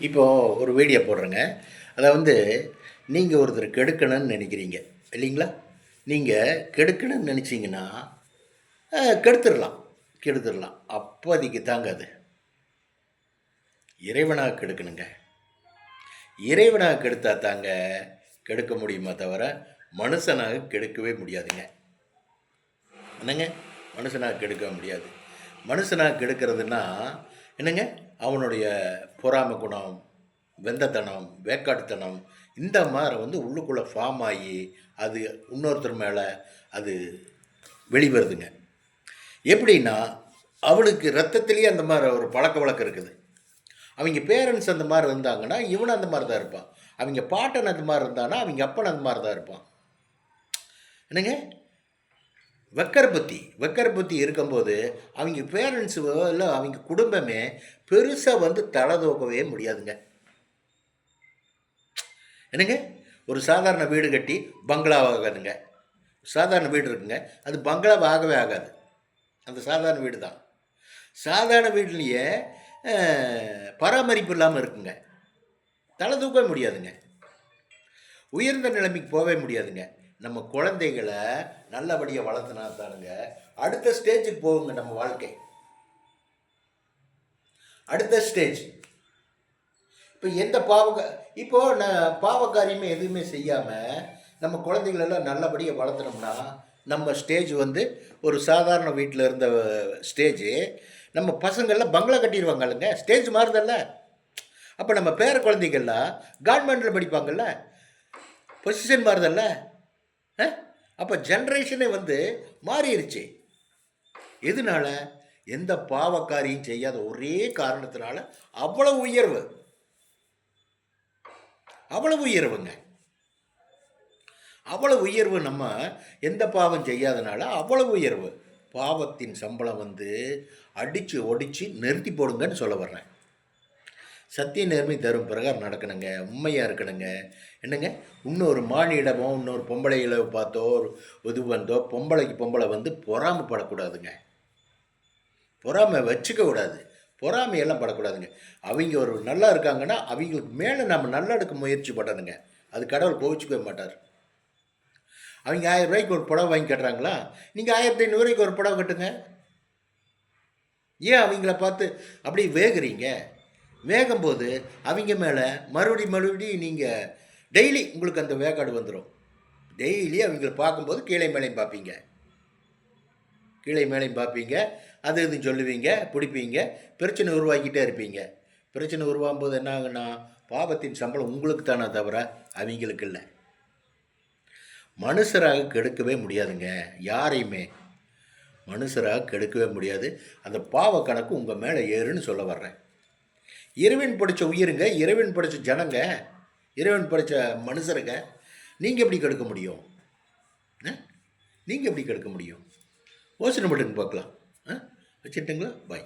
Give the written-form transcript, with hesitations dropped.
இப்போது ஒரு வீடியோ போடுறேங்க. அதை வந்து நீங்கள் ஒருத்தர் கெடுக்கணும்னு நினைக்கிறீங்க இல்லைங்களா? நீங்கள் கெடுக்கணும்னு நினச்சிங்கன்னா கெடுத்துடலாம் கெடுத்துடலாம். அப்போதைக்கு தாங்க அது இறைவனாக கெடுக்கணுங்க. இறைவனாக கெடுத்தா தாங்க கெடுக்க முடியுமா தவிர மனுஷனாக கெடுக்கவே முடியாதுங்க. என்னங்க? மனுஷனாக கெடுக்க முடியாது. மனுஷனாக கெடுக்கிறதுனா என்னங்க? அவனுடைய பொறாமை குணம், வெந்தத்தனம், வேக்காட்டுத்தனம் இந்த மாதிரி வந்து உள்ளுக்குள்ளே ஃபார்ம் ஆகி அது இன்னொருத்தர் மேலே அது வெளிவருதுங்க. எப்படின்னா அவனுக்கு ரத்தத்திலேயே அந்த மாதிரி ஒரு பழக்க வழக்கம் இருக்குது. அவங்க பேரண்ட்ஸ் அந்த மாதிரி இருந்தாங்கன்னா இவனும் அந்த மாதிரி தான் இருப்பான். அவங்க பாட்டன் அந்த மாதிரி இருந்தானா அவங்க அப்பன் அந்த மாதிரி தான் இருப்பான். என்னங்க? வெக்கரை பற்றி இருக்கும்போது அவங்க பேரண்ட்ஸு இல்லை அவங்க குடும்பமே பெருசாக வந்து தலை தூக்கவே முடியாதுங்க. என்னங்க? ஒரு சாதாரண வீடு கட்டி பங்களாவாகாதுங்க. சாதாரண வீடு இருக்குங்க, அது பங்களாவ் ஆகவே ஆகாது. அந்த சாதாரண வீடு தான். சாதாரண வீட்லேயே பராமரிப்பு இல்லாமல் இருக்குங்க, தலை தூக்கவே முடியாதுங்க. உயர்ந்த நிலைமைக்கு போகவே முடியாதுங்க. நம்ம குழந்தைகளை நல்லபடியாக வளர்த்துனா தானுங்க அடுத்த ஸ்டேஜுக்கு போகுங்க நம்ம வாழ்க்கை. அடுத்த ஸ்டேஜ் இப்போ எந்த இப்போது நான் பாவக்காரியமே எதுவுமே செய்யாமல் நம்ம குழந்தைகளெல்லாம் நல்லபடியாக வளர்த்துனோம்னா நம்ம ஸ்டேஜ் வந்து ஒரு சாதாரண வீட்டில் இருந்த ஸ்டேஜு நம்ம பசங்கள்லாம் பங்களா கட்டிடுவாங்கல்லுங்க. ஸ்டேஜ் மாறுதல்ல. அப்போ நம்ம பேர குழந்தைகள்லாம் கவர்மெண்ட்டில் படிப்பாங்கள்ல, பொசிஷன் மாறுதல்ல. அப்போ ஜென்ரேஷனே வந்து மாறிடுச்சு. எதனால? எந்த பாவக்காரியும் செய்யாத ஒரே காரணத்தினால அவ்வளவு உயர்வு, அவ்வளவு உயர்வுங்க. அவ்வளவு உயர்வு. நம்ம எந்த பாவம் செய்யாதனால அவ்வளவு உயர்வு. பாவத்தின் சம்பளம் வந்து அடித்து ஒடிச்சு நிறுத்தி போடுங்கன்னு சொல்ல வர்றேன். சத்திய நேர்மை தரும் பிரகாரம் நடக்கணுங்க, உண்மையாக இருக்கணுங்க. என்னங்க? இன்னொரு மானிடமோ இன்னொரு பொம்பளைகளை பார்த்தோ ஒரு இது வந்தோ பொம்பளை வந்து பொறாமைப்படக்கூடாதுங்க. பொறாமை வச்சுக்க கூடாது, பொறாமையெல்லாம் படக்கூடாதுங்க. அவங்க ஒரு நல்லா இருக்காங்கன்னா அவங்களுக்கு மேலே நம்ம நல்லா எடுக்க முயற்சி பண்ணணுங்க. அது கடவுள் கோவிச்சுக்கவே மாட்டார். அவங்க 1000 ரூபாய்க்கு ஒரு புடவை வாங்கி கட்டுறாங்களா, நீங்கள் 1500 ரூபாய்க்கு ஒரு புடவை கட்டுங்க. ஏன் அவங்கள பார்த்து அப்படி வேகுறீங்க? வேகும்போது அவங்க மேலே மறுபடியும் நீங்கள் டெய்லி உங்களுக்கு அந்த வேக்காடு வந்துடும். டெய்லி அவங்கள பார்க்கும்போது கீழே மேலேயும் பார்ப்பீங்க, கீழே மேலேயும் பார்ப்பீங்க, அது இதுன்னு சொல்லுவீங்க, பிடிப்பீங்க, பிரச்சனை உருவாக்கிட்டே இருப்பீங்க. பிரச்சனை உருவாகும்போது என்ன ஆகுன்னா பாவத்தின் சம்பளம் உங்களுக்கு தானே தவிர அவங்களுக்கு இல்லை. மனுஷராக கெடுக்கவே முடியாதுங்க, யாரையுமே மனுஷராக கெடுக்கவே முடியாது. அந்த பாவ கணக்கு உங்கள் மேலே ஏறுன்னு சொல்ல வர்றேன். இறைவன் படித்த உயிருங்க, இறைவன் படித்த ஜனங்க, இறைவன் படித்த மனுஷருங்க. நீங்கள் எப்படி கெடுக்க முடியும்? நீங்கள் எப்படி கெடுக்க முடியும்? யோசனை மட்டும் பார்க்கலாம். வச்சுட்டுங்களா? பாய்.